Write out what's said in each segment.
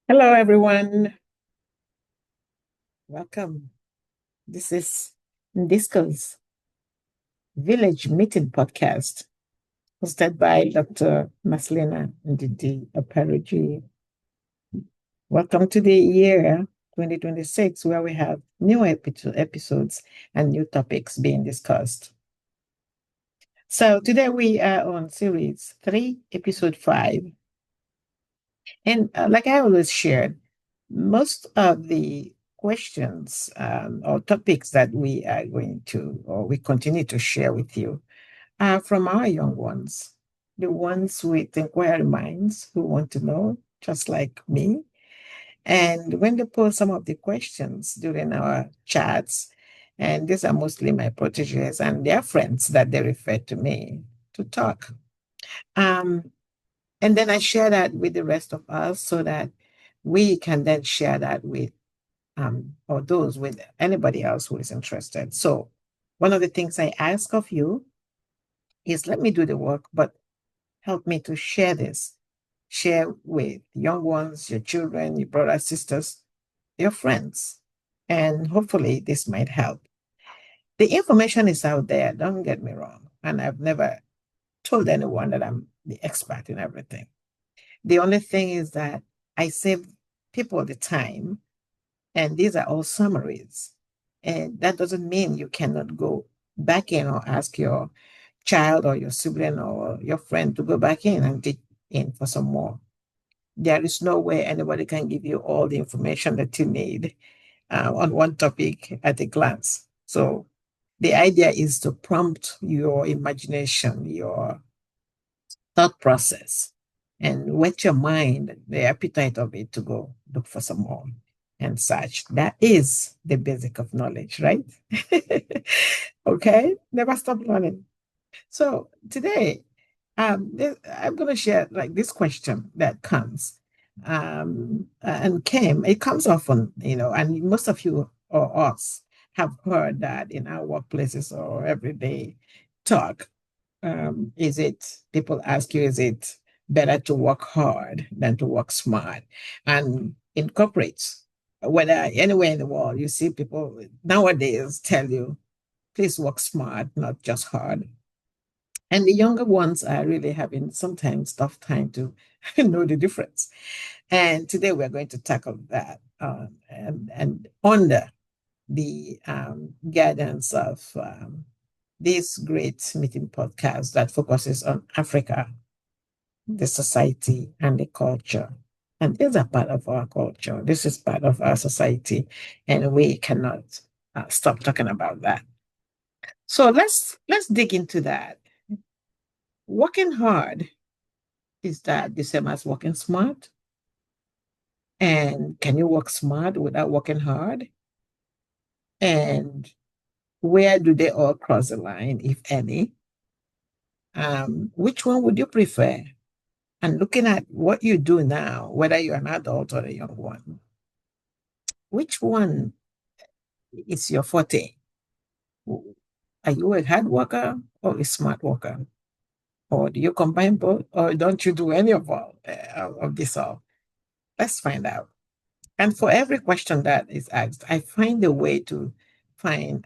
Hello, everyone. Welcome. This is NDISCO'S Village Meeting Podcast, hosted by Dr. Maslina M.OPARAOJI. Welcome to the year 2026, where we have new episodes and new topics being discussed. So today we are on series 3, episode 5. And like I always shared, most of the questions or topics that we are going to, or we continue to share with you, are from our young ones, the ones with inquiry minds who want to know, just like me. And when they pose some of the questions during our chats, and these are mostly my proteges and their friends that they refer to me to talk. Um, and then I share that with the rest of us so that we can then share that with or those with anybody else who is interested. So one of the things I ask of you is let me do the work, but help me to share this. Share with young ones, your children, your brothers, sisters, your friends. And hopefully this might help. The information is out there, don't get me wrong. And I've never told anyone that I'm the expert in everything. The only thing is that I save people the time, and these are all summaries. And that doesn't mean you cannot go back in or ask your child or your sibling or your friend to go back in and dig in for some more. There is no way anybody can give you all the information that you need on one topic at a glance. So the idea is to prompt your imagination, your thought process, and whet your mind, the appetite of it to go look for some more and such. That is the basic of knowledge, right? Okay, never stop learning. So today, I'm going to share like this question that comes and came. It comes often, and most of you or us have heard that in our workplaces or everyday talk. Is it, people ask you, is it better to work hard than to work smart? And in corporates, whether anywhere in the world, you see people nowadays tell you, please work smart, not just hard. And the younger ones are really having sometimes tough time to know the difference. And today we're going to tackle that and under the guidance of this great meeting podcast that focuses on Africa, the society, and the culture. And these are part of our culture. This is part of our society, and we cannot stop talking about that. So let's dig into that. Working hard, is that the same as working smart? And can you work smart without working hard? And where do they all cross the line, if any? Which one would you prefer? And looking at what you do now, whether you're an adult or a young one, which one is your forte? Are you a hard worker or a smart worker? Or do you combine both? Or don't you do any of this all? Let's find out. And for every question that is asked, I find a way to find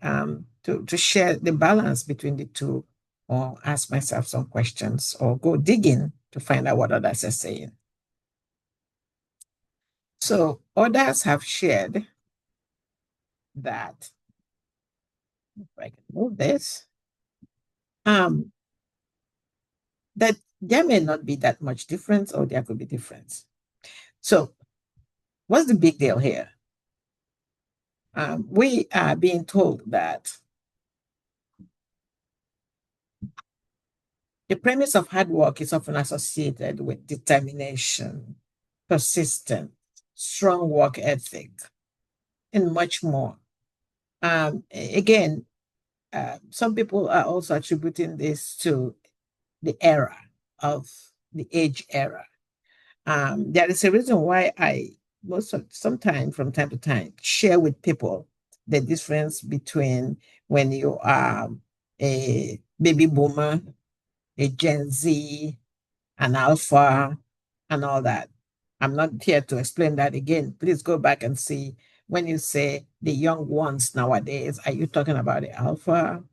to share the balance between the two, or ask myself some questions, or go digging to find out what others are saying. So others have shared that, if I can move this, um, that there may not be that much difference, or there could be difference. So what's the big deal here? We are being told that the premise of hard work is often associated with determination, persistence, strong work ethic, and much more. Again, some people are also attributing this to the era of the age era. There is a reason why I sometimes from time to time share with people the difference between when you are a baby boomer, a Gen Z, an alpha, and all that. I'm not here to explain that again. Please go back and see when you say the young ones nowadays, are you talking about the alpha,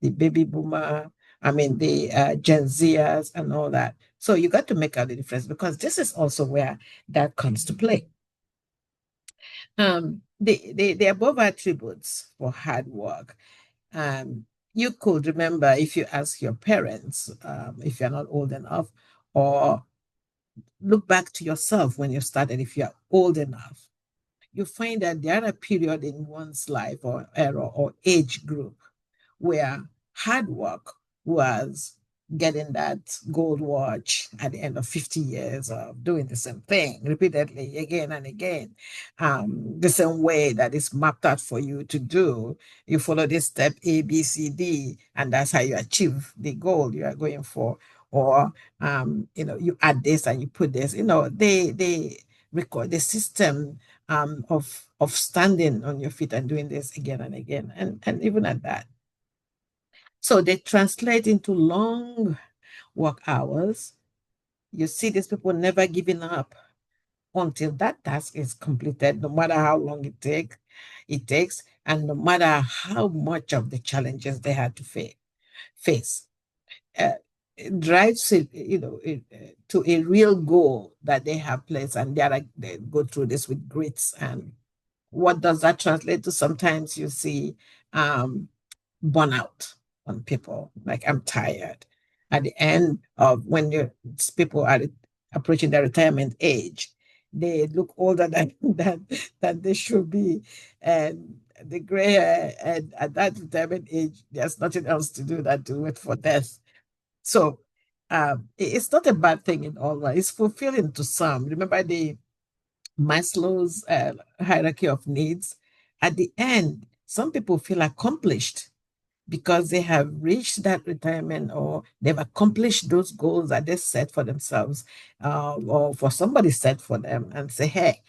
the baby boomer, I mean, the Gen Zers and all that? So you got to make out the difference because this is also where that comes to play. The above attributes for hard work. Um, you could remember if you ask your parents, if you're not old enough, or look back to yourself when you started, if you're old enough, you find that there are a period in one's life or era or age group where hard work was getting that gold watch at the end of 50 years of doing the same thing repeatedly again and again, the same way that is mapped out for you to do. You follow this step A, B, C, D, and that's how you achieve the goal you are going for. Or, you add this and you put this, they record the system of standing on your feet and doing this again and again. And even at that, so they translate into long work hours. You see these people never giving up until that task is completed, no matter how long it takes, and no matter how much of the challenges they had to face. It drives it, to a real goal that they have placed, and they go through this with grits. And what does that translate to? Sometimes you see um, burnout on people. Like, I'm tired. At the end of when people are approaching their retirement age, they look older than than they should be, and the gray hair. And at that retirement age, there's nothing else to do than to wait for death. So it's not a bad thing in all right. It's fulfilling to some. Remember the Maslow's hierarchy of needs? At the end, some people feel accomplished because they have reached that retirement or they've accomplished those goals that they set for themselves, or for somebody set for them, and say, hey,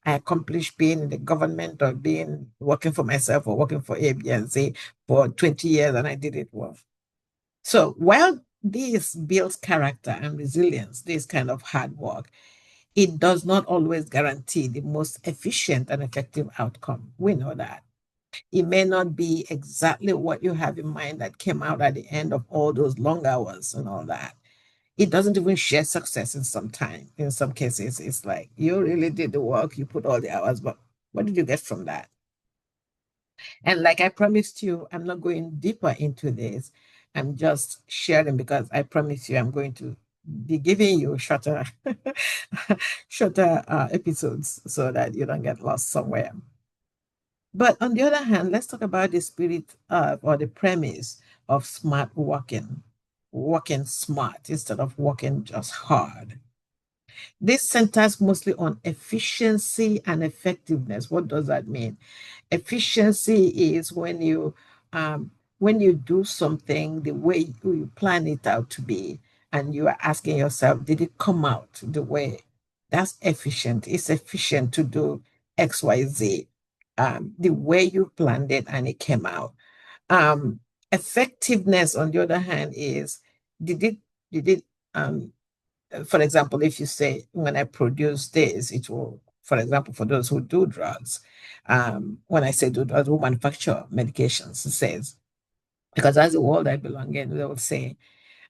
I accomplished being in the government or being working for myself or working for A, B, and C for 20 years and I did it well. So while this builds character and resilience, this kind of hard work, it does not always guarantee the most efficient and effective outcome. We know that. It may not be exactly what you have in mind that came out at the end of all those long hours and all that. It doesn't even share success in some time. In some cases, it's like you really did the work, you put all the hours, but what did you get from that? And like I promised you, I'm not going deeper into this. I'm just sharing because I promise you I'm going to be giving you shorter shorter episodes so that you don't get lost somewhere. But on the other hand, let's talk about the spirit of, or the premise of smart working, working smart instead of working just hard. This centers mostly on efficiency and effectiveness. What does that mean? Efficiency is when you do something the way you plan it out to be, and you are asking yourself, did it come out the way? That's efficient. It's efficient to do X, Y, Z, the way you planned it and it came out. Um, Effectiveness, on the other hand, is did it for example, if you say, when I produce this, it will, for example, for those who do drugs, when I say do drugs, who manufacture medications, it says, because that's the world I belong in, they will say,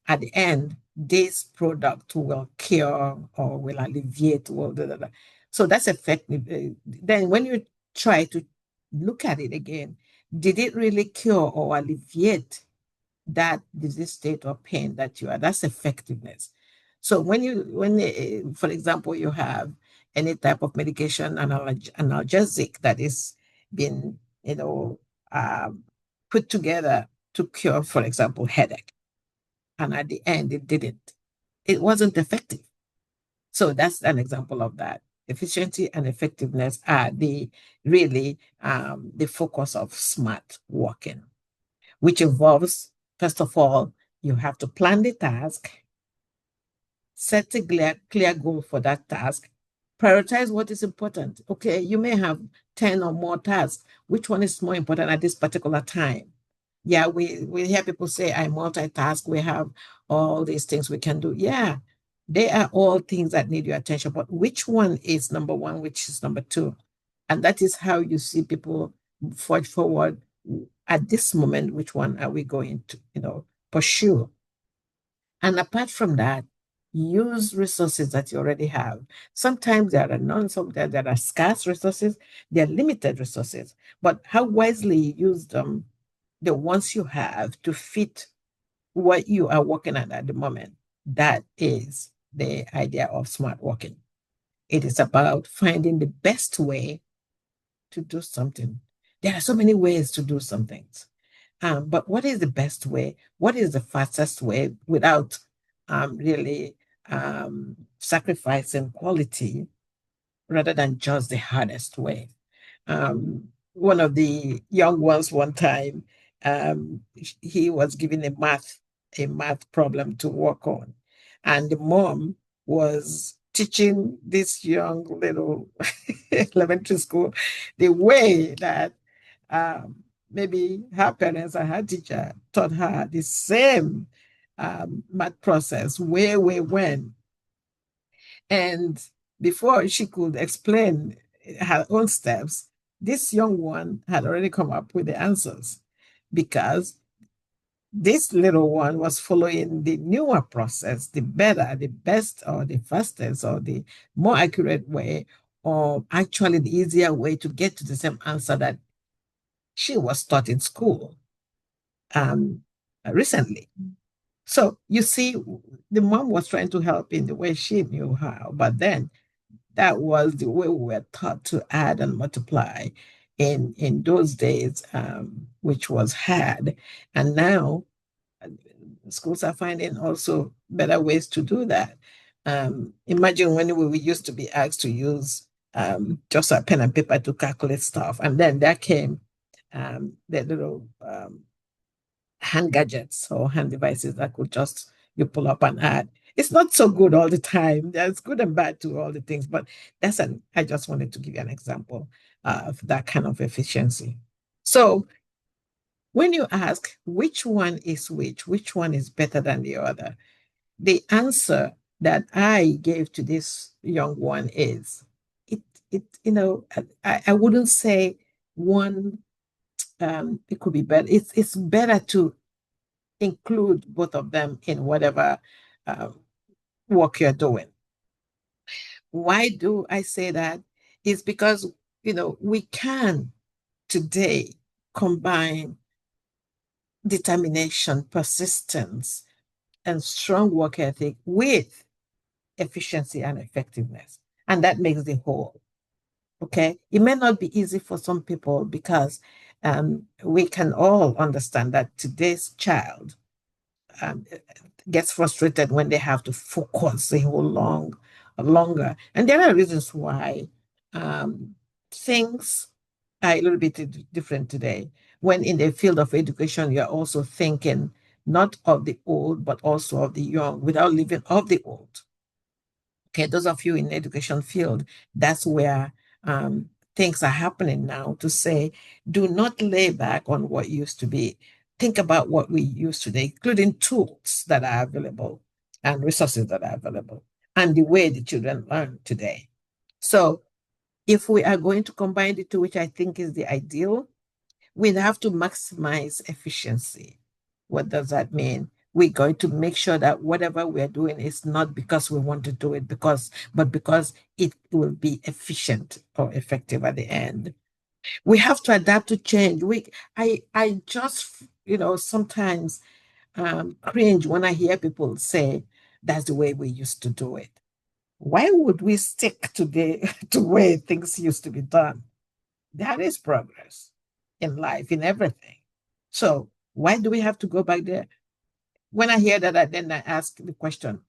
at the end, this product will cure or will alleviate. Well, so that's effective. Then when you try to look at it again, did it really cure or alleviate that disease state or pain that you are? That's effectiveness. So for example, you have any type of medication, analgesic that is being, um, put together to cure, for example, headache, and at the end it didn't. It wasn't effective. So that's an example of that. Efficiency and effectiveness are the focus of smart working, which involves, first of all, you have to plan the task, set a clear goal for that task, prioritize what is important. Okay, you may have 10 or more tasks. Which one is more important at this particular time? Yeah, we hear people say, I multitask, we have all these things we can do. Yeah, They are all things that need your attention, but which one is number one, which is number two? And that is how you see people forge forward at this moment. Which one are we going to, pursue? And apart from that, use resources that you already have. Sometimes there are none, sometimes there are scarce resources, there are limited resources. But how wisely you use them, the ones you have to fit what you are working at the moment, that is the idea of smart working. It is about finding the best way to do something. There are so many ways to do some things. But what is the best way? What is the fastest way without really sacrificing quality rather than just the hardest way? One of the young ones one time, he was given a math problem to work on, and the mom was teaching this young little elementary school the way that maybe her parents and her teacher taught her the same math process way when. And before she could explain her own steps, this young one had already come up with the answers because this little one was following the newer process, the better, the best, or the fastest, or the more accurate way, or actually the easier way to get to the same answer that she was taught in school um, recently. So you see, the mom was trying to help in the way she knew how, but then that was the way we were taught to add and multiply in those days, which was hard. And now schools are finding also better ways to do that. Imagine when we used to be asked to use just a pen and paper to calculate stuff, and then there came the little hand gadgets or hand devices that could just you pull up and add. It's not so good all the time. There's good and bad to all the things, but I just wanted to give you an example of that kind of efficiency. So when you ask which one is which one is better than the other, the answer that I gave to this young one is it, I wouldn't say one, it could be better. It's better to include both of them in whatever um, work you're doing. Why do I say that? It's because, we can today combine determination, persistence, and strong work ethic with efficiency and effectiveness. And that makes the whole. Okay. It may not be easy for some people because we can all understand that today's child um, gets frustrated when they have to focus a whole longer. And there are reasons why things are a little bit different today. When in the field of education, you're also thinking not of the old, but also of the young, without leaving off the old. Okay, those of you in the education field, that's where things are happening now to say, do not lay back on what used to be. Think about what we use today, including tools that are available and resources that are available, and the way the children learn today. So if we are going to combine the two, which I think is the ideal, we have to maximize efficiency. What does that mean? We're going to make sure that whatever we're doing is not because we want to do it, but because it will be efficient or effective at the end. We have to adapt to change. I just, sometimes cringe when I hear people say that's the way we used to do it. Why would we stick to the to way things used to be done? That is progress in life, in everything. So why do we have to go back there? When I hear that, then I ask the question,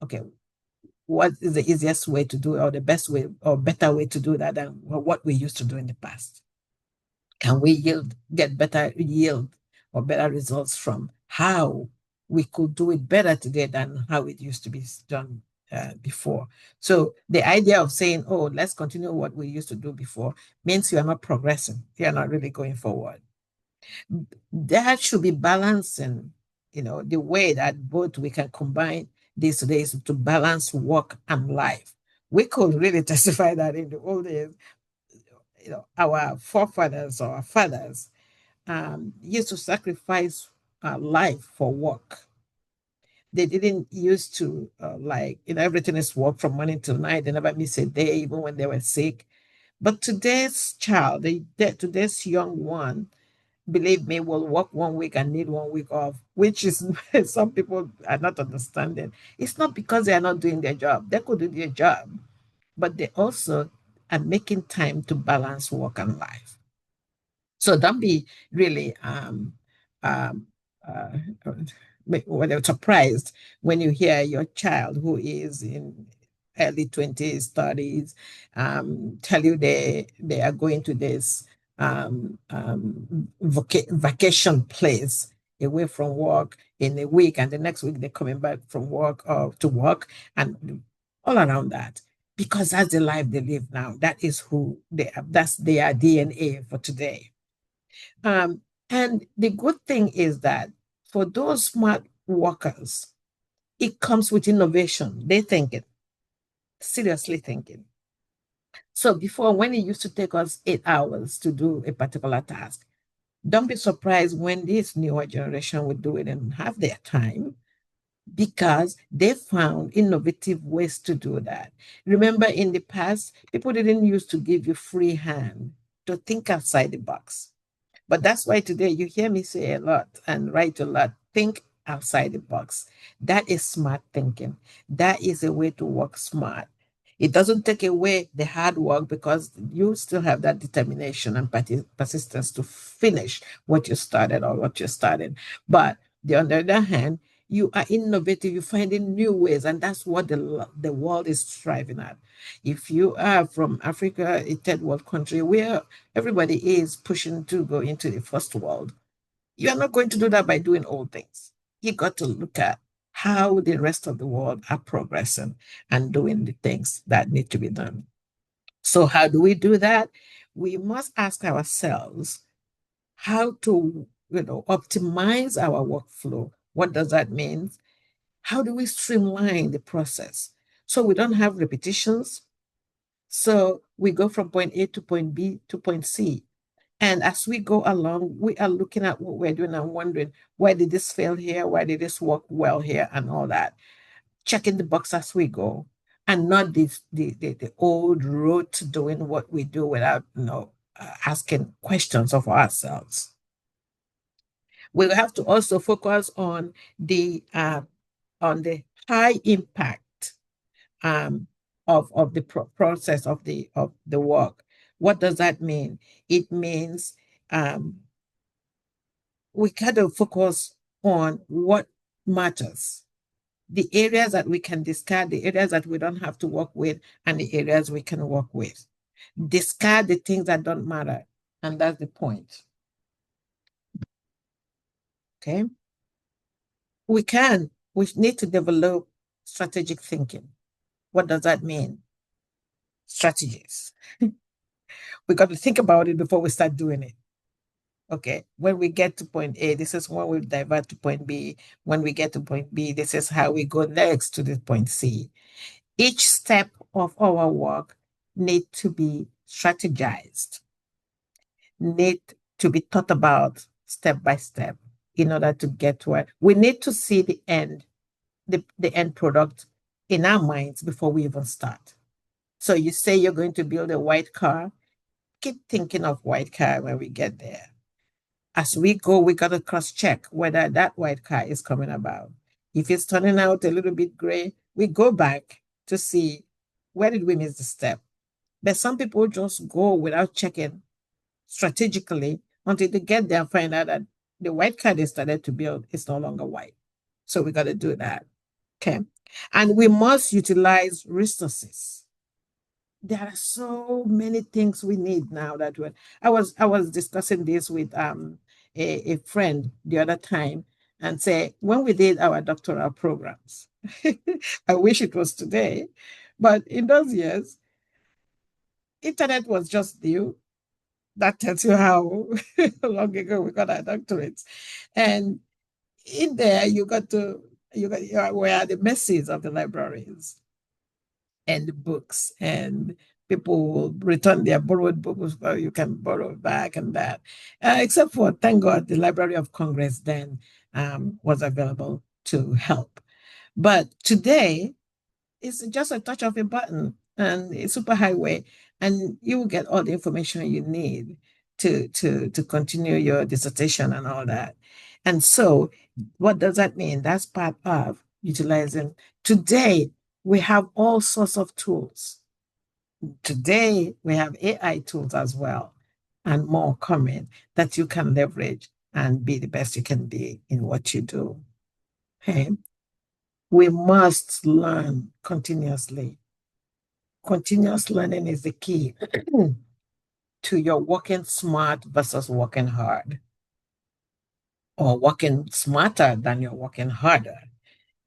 okay, what is the easiest way to do it, or the best way or better way to do that than what we used to do in the past? Can we get better yield or better results from how we could do it better today than how it used to be done before? So the idea of saying, oh, let's continue what we used to do before means you are not progressing. You are not really going forward. That should be balancing, the way that both we can combine these days to balance work and life. We could really testify that in the old days, our forefathers or our fathers used to sacrifice life for work. They didn't used to everything is work from morning till night. They never miss a day, even when they were sick. But today's child, today's young one, believe me, will work 1 week and need 1 week off, which is some people are not understanding. It's not because they are not doing their job. They could do their job, but they also are making time to balance work and life. So don't be really um, uh, surprised when you hear your child who is in early 20s, 30s, tell you they are going to this vacation place away from work in a week, and the next week they're coming back from work or to work, and all around that. Because that's the life they live now. That is who they are. That's their DNA for today. Um, and the good thing is that for those smart workers, it comes with innovation. They think it, seriously thinking. So before, when it used to take us 8 hours to do a particular task, don't be surprised when this newer generation would do it in half their time because they found innovative ways to do that. Remember, in the past, people didn't used to give you free hand to think outside the box. But that's why today you hear me say a lot and write a lot. Think outside the box. That is smart thinking. That is a way to work smart. It doesn't take away the hard work because you still have that determination and persistence to finish what you started or what you started. But on the other hand, you are innovative, you're finding new ways, and that's what the world is striving at. If you are from Africa, a third world country where everybody is pushing to go into the first world, you are not going to do that by doing old things. You got to look at how the rest of the world are progressing and doing the things that need to be done. So, how do we do that? We must ask ourselves how to, optimize our workflow. What does that mean? How do we streamline the process so we don't have repetitions? So we go from point A to point B to point C. And as we go along, we are looking at what we're doing and wondering, why did this fail here? Why did this work well here? And all that. Checking the box as we go and not the old route doing what we do without, asking questions of ourselves. We have to also focus on the high impact of the process of the work. What does that mean? It means we kind of focus on what matters, the areas that we can discard, the areas that we don't have to work with, and the areas we can work with. Discard the things that don't matter, and that's the point. Okay, we need to develop strategic thinking. What does that mean? Strategies. We got to think about it before we start doing it. Okay, when we get to point A, this is when we divert to point B. When we get to point B, this is how we go next to the point C. Each step of our work need to be strategized, need to be thought about step by step in order to get to it. We need to see the end product in our minds before we even start. So you say you're going to build a white car, keep thinking of white car when we get there. As we go, we got to cross-check whether that white car is coming about. If it's turning out a little bit gray, we go back to see where did we miss the step. But some people just go without checking strategically until they get there and find out that the white car they started to build is no longer white. So we got to do that. Okay. And we must utilize resources. There are so many things we need now that I was discussing this with a friend the other time and say when we did our doctoral programs, I wish it was today, but in those years, internet was just new. That tells you how long ago we got our doctorates. And in there, you got to we are the mercies of the libraries and the books, and people will return their borrowed books, but you can borrow back and that. Except for, thank God, the Library of Congress then was available to help. But today, it's just a touch of a button and a super highway, and you will get all the information you need to continue your dissertation and all that. And so, what does that mean? That's part of utilizing. Today, we have all sorts of tools. Today, we have AI tools as well, and more coming that you can leverage and be the best you can be in what you do. Okay? We must learn continuously. Continuous learning is the key to your working smart versus working hard, or working smarter than you're working harder.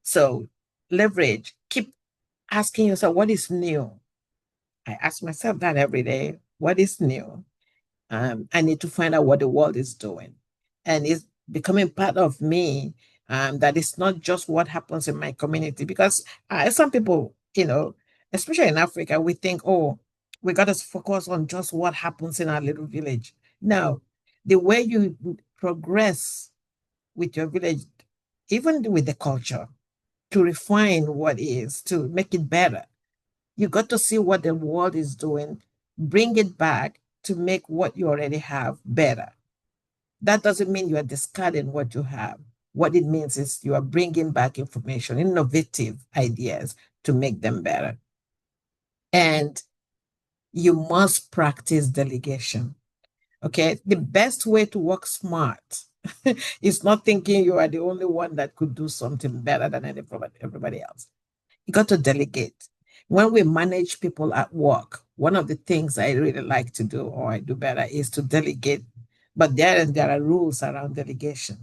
So leverage, keep asking yourself, what is new? I ask myself that every day. What is new? I need to find out what the world is doing. And it's becoming part of me, that it's not just what happens in my community. Because some people, especially in Africa, we think, oh, we got to focus on just what happens in our little village. No, the way you progress with your village, even with the culture, to refine what is, to make it better, you got to see what the world is doing, bring it back to make what you already have better. That doesn't mean you are discarding what you have. What it means is you are bringing back information, innovative ideas to make them better. And you must practice delegation. Okay. The best way to work smart is not thinking you are the only one that could do something better than everybody else. You got to delegate. When we manage people at work, one of the things I really like to do, or I do better, is to delegate. But there are rules around delegation.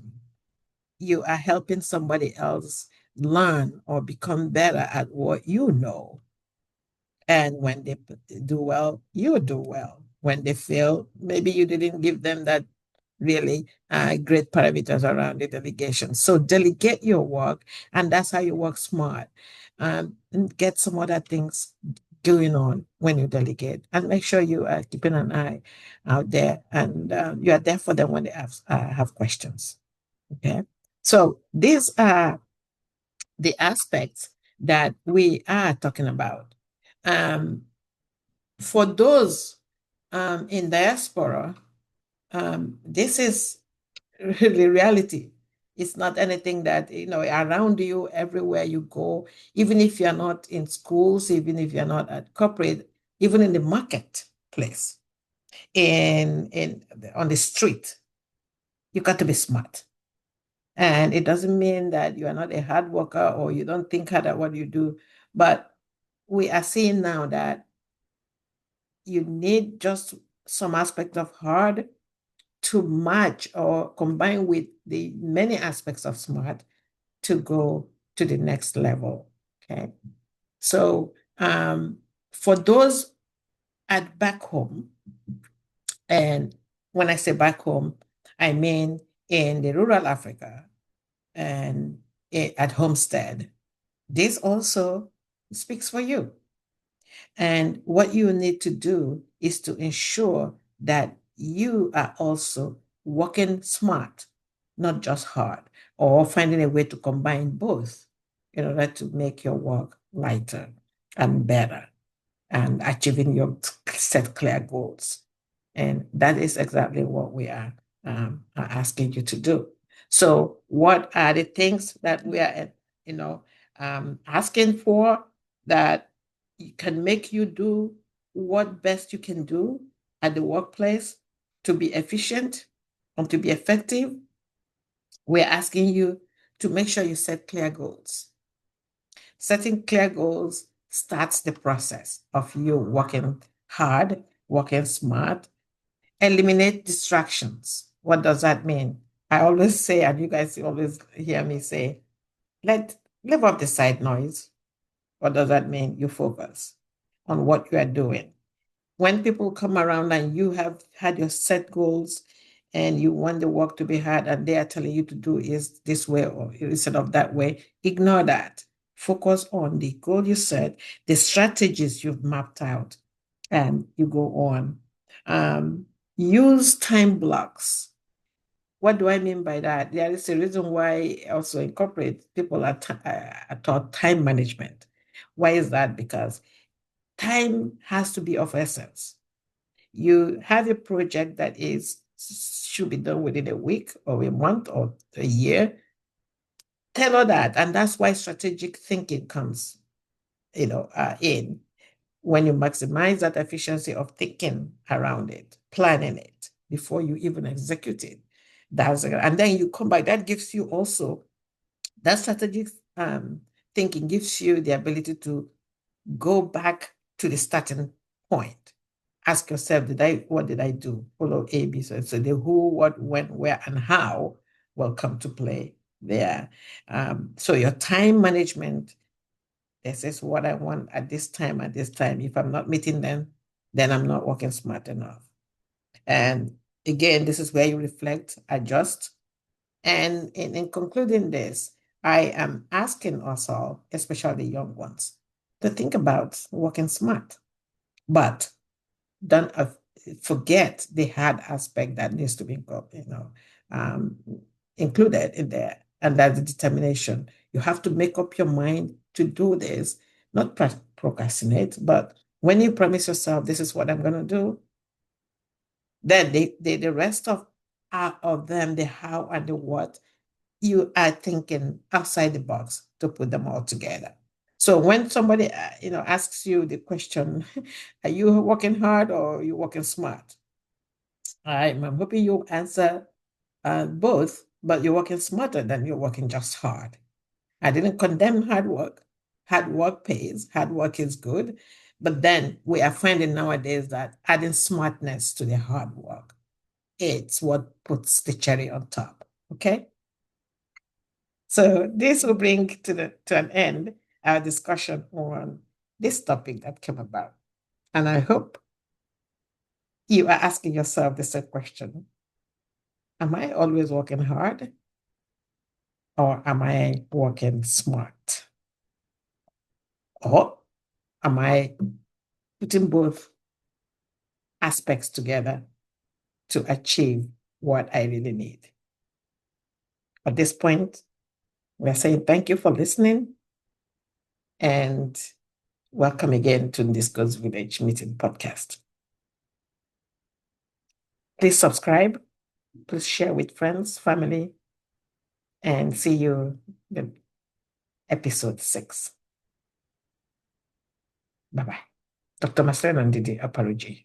You are helping somebody else learn or become better at what you know. And when they do well, you do well. When they fail, maybe you didn't give them that really great parameters around the delegation. So delegate your work, and that's how you work smart. And get some other things going on when you delegate, and make sure you are keeping an eye out there, and you are there for them when they have questions. Okay. So these are the aspects that we are talking about. For those in diaspora, this is really reality. It's not anything that, around you, everywhere you go, even if you're not in schools, even if you're not at corporate, even in the marketplace, on the street, you got to be smart. And it doesn't mean that you are not a hard worker or you don't think hard at what you do, but we are seeing now that you need just some aspect of hard to match or combine with the many aspects of smart to go to the next level. Okay. So for those at back home, and when I say back home, I mean in the rural Africa and at Homestead, this also speaks for you. And what you need to do is to ensure that you are also working smart, not just hard, or finding a way to combine both in order to make your work lighter and better and achieving your set clear goals. And that is exactly what we are asking you to do. So, what are the things that we are, asking for that can make you do what best you can do at the workplace to be efficient and to be effective? We're asking you to make sure you set clear goals. Setting clear goals starts the process of you working hard, working smart. Eliminate distractions. What does that mean? I always say, and you guys always hear me say, leave off the side noise. What does that mean? You focus on what you are doing. When people come around and you have had your set goals and you want the work to be hard, and they are telling you to do is this way or instead of that way, ignore that. Focus on the goal you set, the strategies you've mapped out, and you go on. Use time blocks. What do I mean by that? There is a reason why I also incorporate people are taught time management. Why is that? Because time has to be of essence. You have a project that should be done within a week or a month or a year. Tell her that, and that's why strategic thinking comes, in when you maximize that efficiency of thinking around it, planning it before you even execute it. And then you come back. That gives you also that strategic thinking gives you the ability to go back to the starting point. Ask yourself, what did I do? Follow A, B, so the who, what, when, where, and how will come to play there. So your time management, this is what I want at this time, at this time. If I'm not meeting them, then I'm not working smart enough. And again, this is where you reflect, adjust. And in concluding this, I am asking us all, especially young ones, to think about working smart, but don't forget the hard aspect that needs to be um, included in there, and that's the determination. You have to make up your mind to do this, not procrastinate, but when you promise yourself, this is what I'm going to do, then the rest of them, the how and the what, you are thinking outside the box to put them all together. So when somebody asks you the question, are you working hard or are you working smart? I'm hoping you answer both, but you're working smarter than you're working just hard. I didn't condemn hard work. Hard work pays. Hard work is good. But then we are finding nowadays that adding smartness to the hard work, it's what puts the cherry on top. Okay? So this will bring to an end our discussion on this topic that came about. And I hope you are asking yourself the same question. Am I always working hard or am I working smart? Or am I putting both aspects together to achieve what I really need? At this point, we're saying thank you for listening and welcome again to NDISCO'S Village Meeting Podcast. Please subscribe, please share with friends, family, and see you in episode 6. Bye-bye. Dr. Maslen and Didi Aparoji.